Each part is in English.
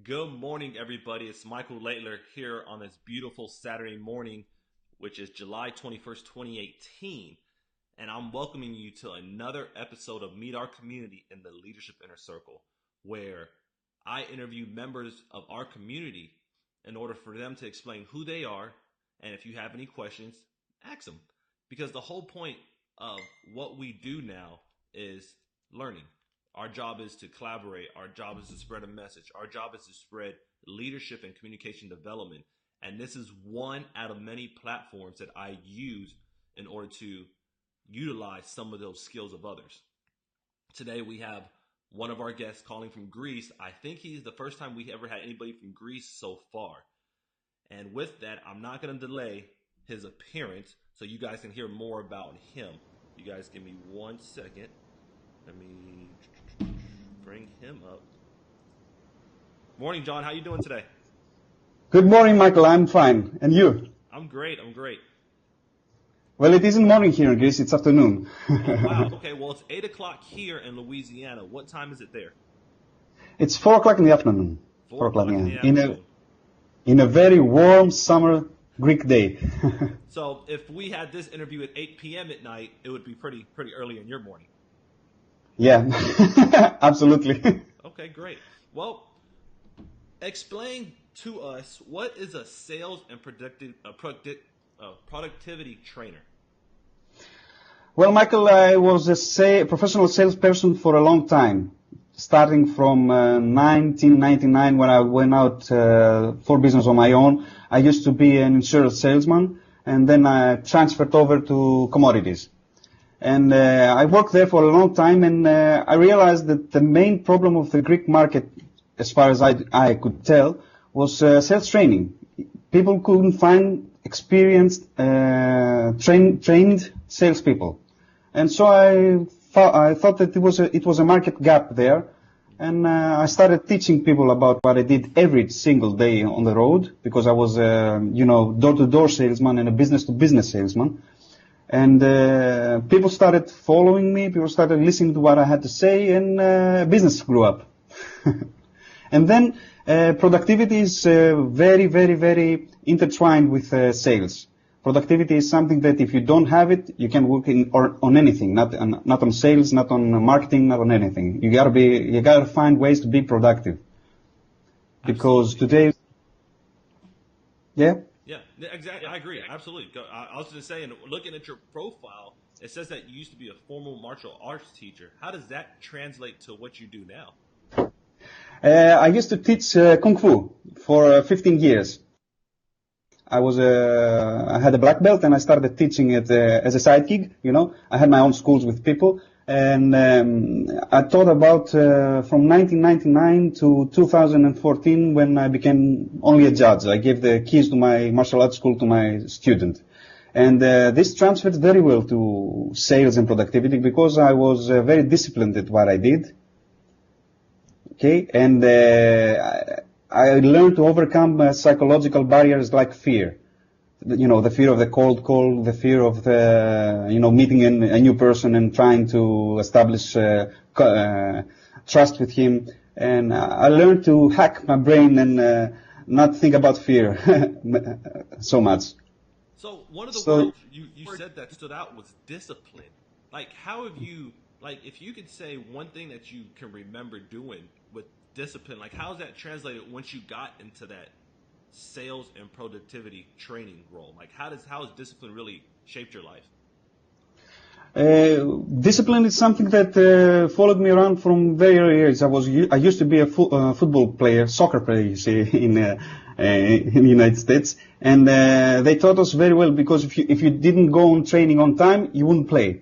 Good morning, everybody. It's Michael Laidler here on this beautiful Saturday morning, which is July 21st, 2018. And I'm welcoming you to another episode of Meet Our Community in the Leadership Inner Circle, where I interview members of our community in order for them to explain who they are. And if you have any questions, ask them. Because the whole point of what we do now is learning. Our job is to collaborate. Our job is to spread a message. Our job is to spread leadership and communication development. And this is one out of many platforms that I use in order to utilize some of those skills of others. Today we have one of our guests calling from Greece. I think he's the first time we ever had anybody from Greece so far. And with that, I'm not going to delay his appearance so you guys can hear more about him. You guys give me 1 second. Let me bring him up. Morning, John. How you doing today? Good morning, Michael. I'm fine. And you? I'm great. Well, it isn't morning here in Greece. It's afternoon. Oh, wow. Okay. Well, it's 8 o'clock here in Louisiana. What time is it there? It's 4 o'clock in the afternoon. 4 o'clock in the afternoon. In a very warm summer Greek day. So if we had this interview at 8 p.m. at night, it would be pretty early in your morning. Yeah, absolutely. Okay, great. Well, explain to us, what is a sales and productivity trainer? Well, Michael, I was a professional salesperson for a long time, starting from 1999 when I went out for business on my own. I used to be an insurance salesman, and then I transferred over to commodities. And I worked there for a long time, and I realized that the main problem of the Greek market, as far as I could tell, was sales training. People couldn't find experienced, trained salespeople. And so I thought that it was a market gap there, and I started teaching people about what I did every single day on the road, because I was a door-to-door salesman and a business-to-business salesman. And people started following me, people started listening to what I had to say, and business grew up. And then productivity is very, very, very intertwined with sales. Productivity is something that if you don't have it, you can work on anything, not on sales, not on marketing, not on anything. You gotta find ways to be productive. Because today, yeah? Yeah, exactly. I agree. Absolutely. I was just saying, looking at your profile, it says that you used to be a formal martial arts teacher. How does that translate to what you do now? I used to teach Kung Fu for 15 years. I had a black belt, and I started teaching it as a side gig. I had my own schools with people, and I taught about from 1999 to 2014, when I became only a judge. I gave the keys to my martial arts school to my student, and this transferred very well to sales and productivity, because I was very disciplined at what I did. Okay, and I learned to overcome psychological barriers like fear. The fear of the cold call, the fear of meeting a new person and trying to establish trust with him. And I learned to hack my brain and not think about fear so much. So one of the words you said that stood out was discipline. Like, how have you, if you could say one thing that you can remember doing with discipline, how is that translated once you got into that sales and productivity training role? How has discipline really shaped your life? Discipline is something that followed me around from very early age. I used to be a football player, soccer player, you see, in the United States, and they taught us very well, because if you didn't go on training on time, you wouldn't play.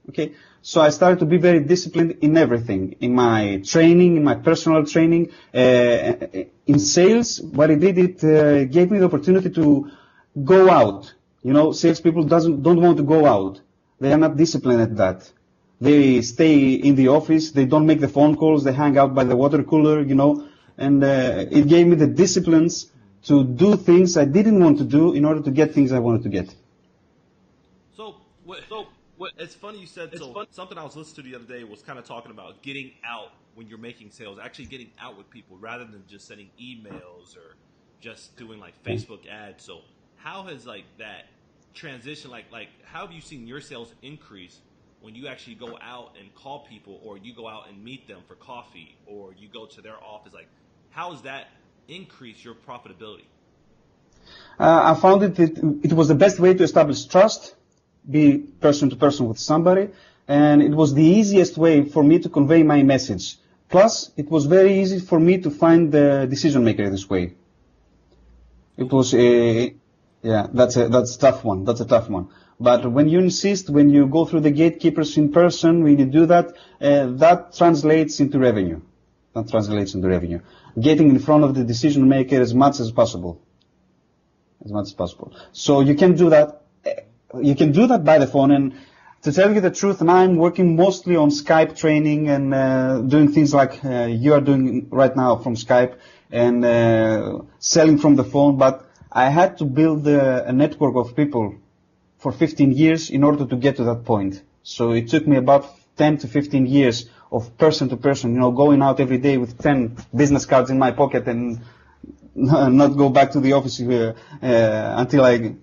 Okay, so I started to be very disciplined in everything, in my training, in my personal training, in sales. What it did, it gave me the opportunity to go out. Salespeople don't want to go out. They are not disciplined at that. They stay in the office. They don't make the phone calls. They hang out by the water cooler. And it gave me the disciplines to do things I didn't want to do in order to get things I wanted to get. So Well, it's funny you said so. Something I was listening to the other day was kind of talking about getting out when you're making sales, actually getting out with people rather than just sending emails or just doing like Facebook ads. So how has like that transition, like how have you seen your sales increase when you actually go out and call people, or you go out and meet them for coffee, or you go to their office? Like, how has that increased your profitability? I found it was the best way to establish trust, be person to person with somebody, and it was the easiest way for me to convey my message. Plus, it was very easy for me to find the decision maker this way. It was that's a tough one. That's a tough one. But when you insist, when you go through the gatekeepers in person, when you do that, that translates into revenue. That translates into revenue. Getting in front of the decision maker as much as possible. As much as possible. So you can do that. You can do that by the phone. And to tell you the truth, now I'm working mostly on Skype training and doing things like you are doing right now from Skype and selling from the phone. But I had to build a network of people for 15 years in order to get to that point. So it took me about 10 to 15 years of person to person, going out every day with 10 business cards in my pocket and not go back to the office until I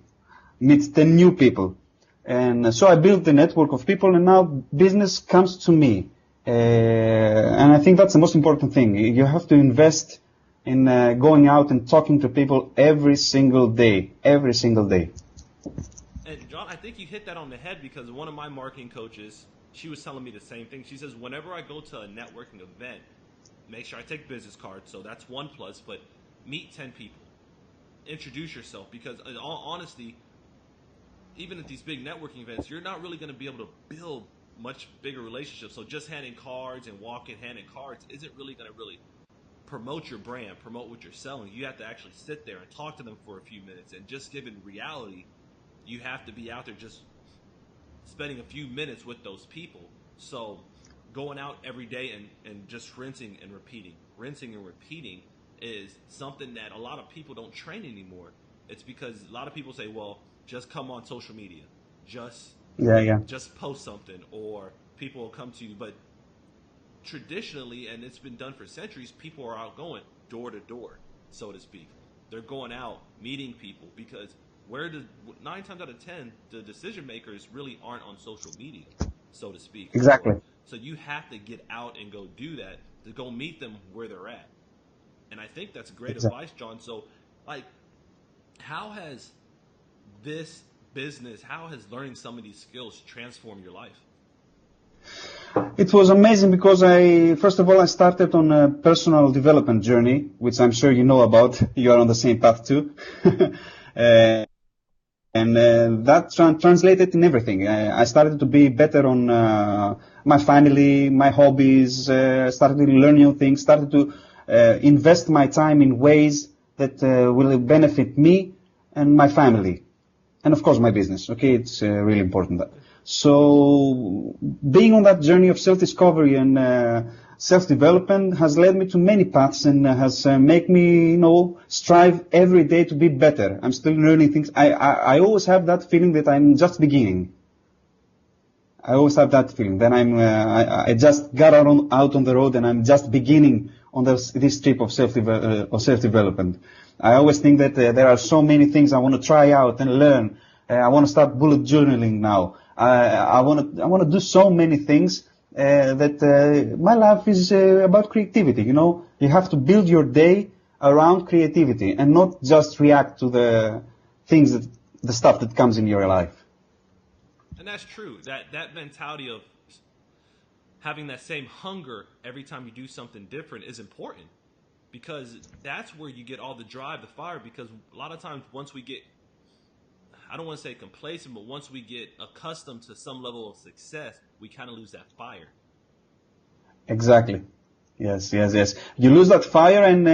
meet 10 new people. And so I built the network of people, and now business comes to me. And I think that's the most important thing. You have to invest in going out and talking to people every single day. Every single day. And John, I think you hit that on the head, because one of my marketing coaches, she was telling me the same thing. She says, whenever I go to a networking event, make sure I take business cards. So that's one plus, but meet 10 people. Introduce yourself, because in all honesty, even at these big networking events, you're not really going to be able to build much bigger relationships. So just handing cards and walking handing cards isn't really going to really promote your brand, promote what you're selling. You have to actually sit there and talk to them for a few minutes. And just given reality, you have to be out there just spending a few minutes with those people. So going out every day and just rinsing and repeating is something that a lot of people don't train anymore. It's because a lot of people say, well, just come on social media, just post something, or people will come to you. But traditionally, and it's been done for centuries, people are out going door to door, so to speak. They're going out meeting people, because 9 times out of 10, the decision makers really aren't on social media, so to speak. Exactly. So you have to get out and go do that, to go meet them where they're at. And I think that's great advice, John. So, like, how has this business, how has learning some of these skills transformed your life? It was amazing, because first of all, I started on a personal development journey, which I'm sure you know about. You are on the same path too. That translated in everything. I started to be better on my family, my hobbies, started to learn new things, started to invest my time in ways that will benefit me and my family. And of course my business. Okay, it's really important. So being on that journey of self-discovery and self-development has led me to many paths and has made me, strive every day to be better. I'm still learning things. I always have that feeling that I'm just beginning. I always have that feeling. Then I just got out on the road and I'm just beginning on this trip of self-development. I always think that there are so many things I want to try out and learn. I want to start bullet journaling now. I want to do so many things that my life is about creativity. You have to build your day around creativity and not just react to the stuff that comes in your life. And that's true. That mentality of having that same hunger every time you do something different is important, because that's where you get all the drive, the fire. Because a lot of times once we get, I don't want to say complacent, but once we get accustomed to some level of success, we kind of lose that fire. Exactly. Yes. You lose that fire, and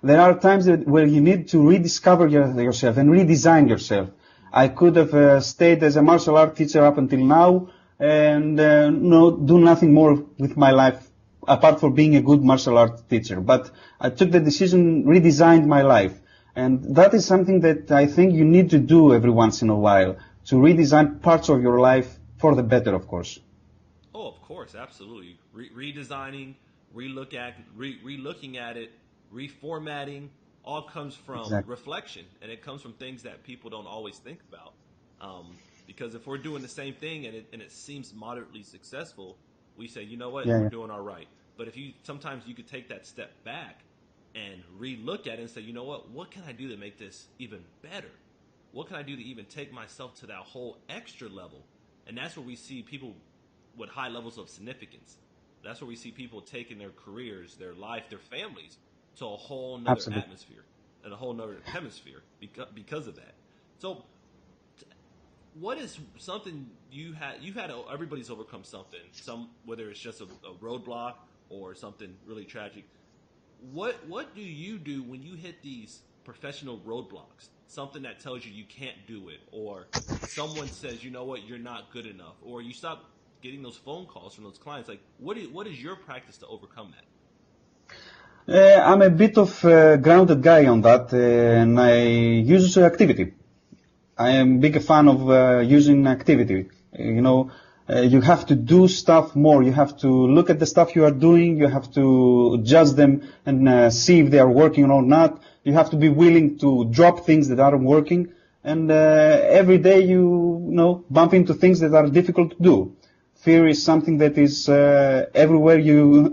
there are times where you need to rediscover yourself and redesign yourself. I could have stayed as a martial art teacher up until now and do nothing more with my life apart from being a good martial art teacher. But I took the decision, redesigned my life. And that is something that I think you need to do every once in a while, to redesign parts of your life for the better, of course. Oh, of course, absolutely. Redesigning, relooking at it, reformatting, all comes from Exactly. reflection, and it comes from things that people don't always think about. Because if we're doing the same thing and it seems moderately successful, we say, you know what, Yeah, we're yeah. doing all right. But if you sometimes you could take that step back and relook at it and say, you know what can I do to make this even better? What can I do to even take myself to that whole extra level? And that's where we see people with high levels of significance. That's where we see people taking their careers, their life, their families to a whole nother Absolutely. atmosphere and a whole nother hemisphere because of that. So, what is something you've had everybody's overcome something, some whether it's just a roadblock or something really tragic. What do you do when you hit these professional roadblocks? Something that tells you can't do it, or someone says, you know what, you're not good enough, or you stop getting those phone calls from those clients. Like, what is your practice to overcome that? I'm a bit of a grounded guy on that, and I use activity. I am big fan of using activity. You have to do stuff more. You have to look at the stuff you are doing. You have to judge them and see if they are working or not. You have to be willing to drop things that aren't working. And every day you bump into things that are difficult to do. Fear is something that is everywhere you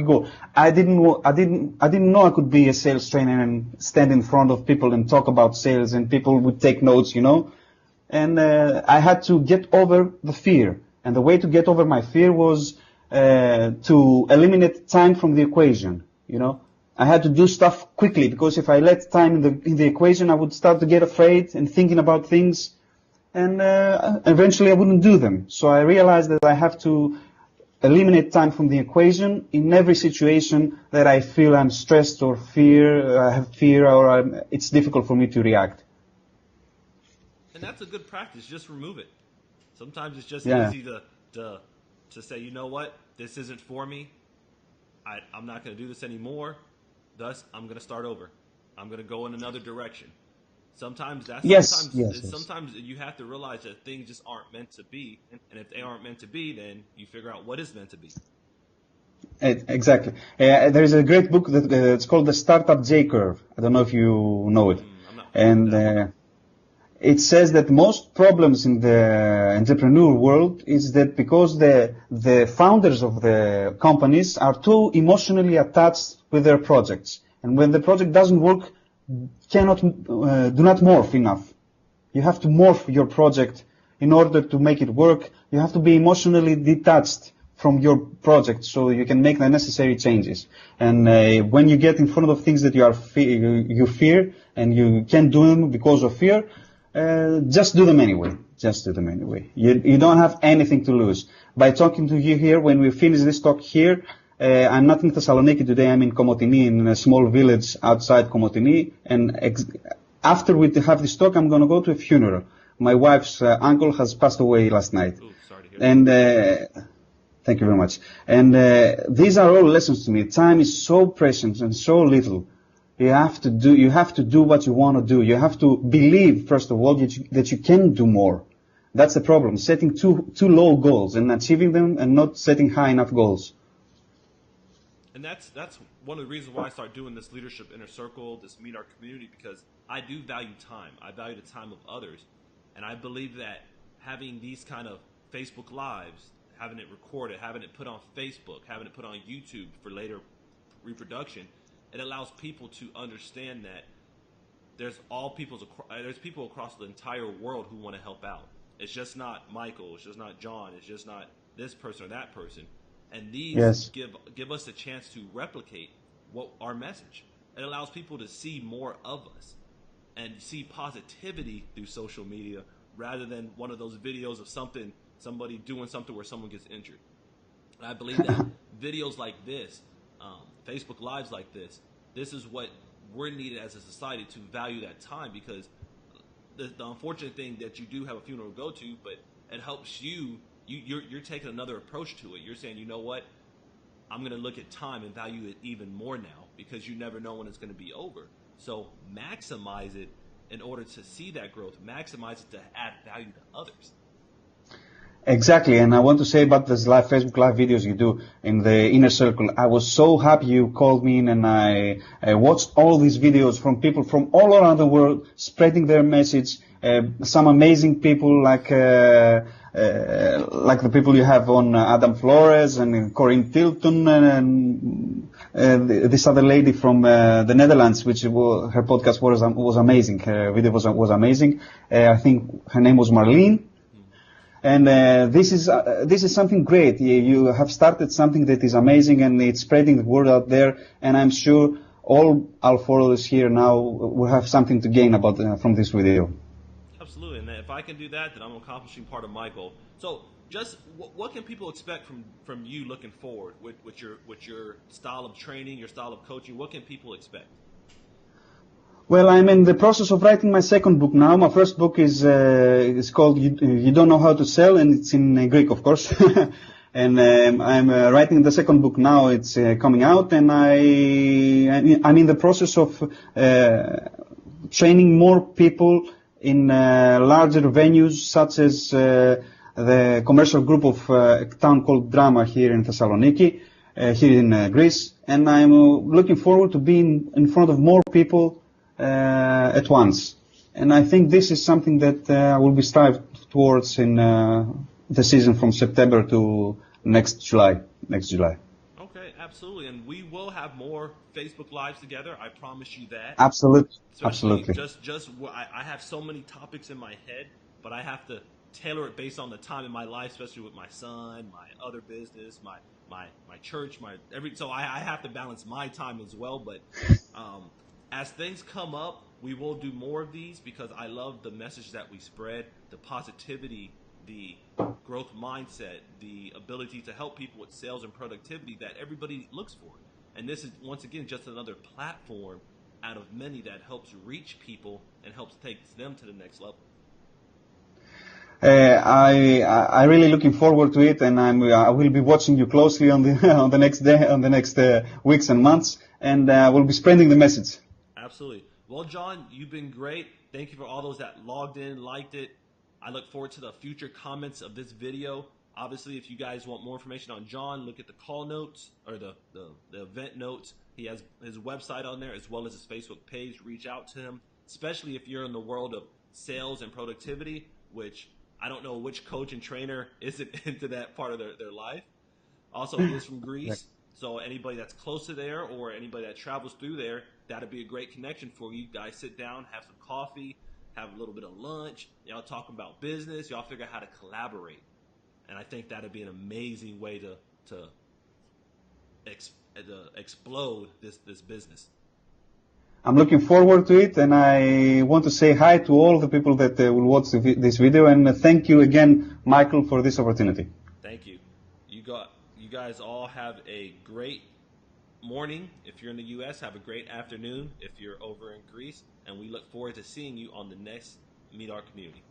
go. I didn't know I could be a sales trainer and stand in front of people and talk about sales and people would take notes. And I had to get over the fear. And the way to get over my fear was to eliminate time from the equation. I had to do stuff quickly because if I let time in the equation, I would start to get afraid and thinking about things, and eventually I wouldn't do them. So I realized that I have to eliminate time from the equation in every situation that I feel I'm stressed or I have fear, or it's difficult for me to react. And that's a good practice. Just remove it. Sometimes it's just Yeah. easy to to say, you know what, this isn't for me. I'm not going to do this anymore. Thus, I'm going to start over. I'm going to go in another direction. Yes, yes, yes. Sometimes you have to realize that things just aren't meant to be, and if they aren't meant to be, then you figure out what is meant to be. Exactly. There is a great book that it's called The Startup J Curve. I don't know if you know it. I'm not familiar with And that one. it says that most problems in the entrepreneur world is that because the founders of the companies are too emotionally attached with their projects, and when the project doesn't work, do not morph enough. You have to morph your project in order to make it work. You have to be emotionally detached from your project so you can make the necessary changes. And when you get in front of things that you fear and you can't do them because of fear, just do them anyway. Just do them anyway. You don't have anything to lose. By talking to you here, when we finish this talk here, I'm not in Thessaloniki today. I'm in Komotini, in a small village outside Komotini. And after we have this talk, I'm going to go to a funeral. My wife's uncle has passed away last night. Ooh, sorry to hear that. And thank you very much. And these are all lessons to me. Time is so precious and so little. You have to do what you want to do. You have to believe, first of all, that you can do more. That's the problem. Setting too low goals and achieving them and not setting high enough goals. And that's one of the reasons why I start doing this leadership inner circle, this meet our community, because I do value time. I value the time of others, and I believe that having these kind of Facebook lives, having it recorded, having it put on Facebook, having it put on YouTube for later reproduction, it allows people to understand that there's people across the entire world who want to help out. It's just not Michael. It's just not John. It's just not this person or that person. And these Yes. give us a chance to replicate what our message. It allows people to see more of us and see positivity through social media rather than one of those videos of somebody doing something where someone gets injured. And I believe that videos like this, Facebook Lives like this is what we're needed as a society to value that time, because the unfortunate thing that you do have a funeral to go to, but it helps you're taking another approach to it. You're saying, you know what, I'm going to look at time and value it even more now, because you never know when it's going to be over. So maximize it in order to see that growth, maximize it to add value to others. Exactly, and I want to say about this live Facebook Live videos you do in the inner circle. I was so happy you called me in, and I watched all these videos from people from all around the world spreading their message. Some amazing people like the people you have on Adam Flores and Corinne Tilton and this other lady from the Netherlands, which her podcast was amazing. Her video was amazing. I think her name was Marlene. And this is something great. You have started something that is amazing, and it's spreading the word out there. And I'm sure all our followers here now will have something to gain from this video. Absolutely, and if I can do that, then I'm accomplishing part of my goal. So, just what can people expect from you looking forward with your style of training, your style of coaching? What can people expect? Well, I'm in the process of writing my second book now. My first book is called You Don't Know How to Sell, and it's in Greek, of course. And I'm writing the second book now. It's coming out, and I'm in the process of training more people in larger venues, such as the commercial group of a town called Drama here in Thessaloniki, here in Greece. And I'm looking forward to being in front of more people at once. And I think this is something that I will be striving towards in the season from September to next July. Okay, absolutely. And we will have more Facebook Lives together. I promise you that. Absolutely. Especially Absolutely. I have so many topics in my head, but I have to tailor it based on the time in my life, especially with my son, my other business, my church, so I have to balance my time as well. But as things come up, we will do more of these because I love the message that we spread, the positivity, the growth mindset, the ability to help people with sales and productivity that everybody looks for. And this is, once again, just another platform out of many that helps reach people and helps take them to the next level. I really looking forward to it, and I will be watching you closely on the next weeks and months, and we'll be spreading the message. Absolutely. Well, John, you've been great. Thank you for all those that logged in, liked it. I look forward to the future comments of this video. Obviously, if you guys want more information on John, look at the call notes or the event notes. He has his website on there as well as his Facebook page. Reach out to him, especially if you're in the world of sales and productivity, which I don't know which coach and trainer isn't into that part of their life. Also, he is from Greece. So anybody that's close to there or anybody that travels through there, that'd be a great connection for you guys. Sit down, have some coffee, have a little bit of lunch. Y'all talk about business. Y'all figure out how to collaborate. And I think that'd be an amazing way to explode this business. I'm looking forward to it, and I want to say hi to all the people that will watch this video, and thank you again, Michael, for this opportunity. Thank you. You guys all have a great morning. If you're in the U.S., have a great afternoon if you're over in Greece, and we look forward to seeing you on the next Meet Our Community.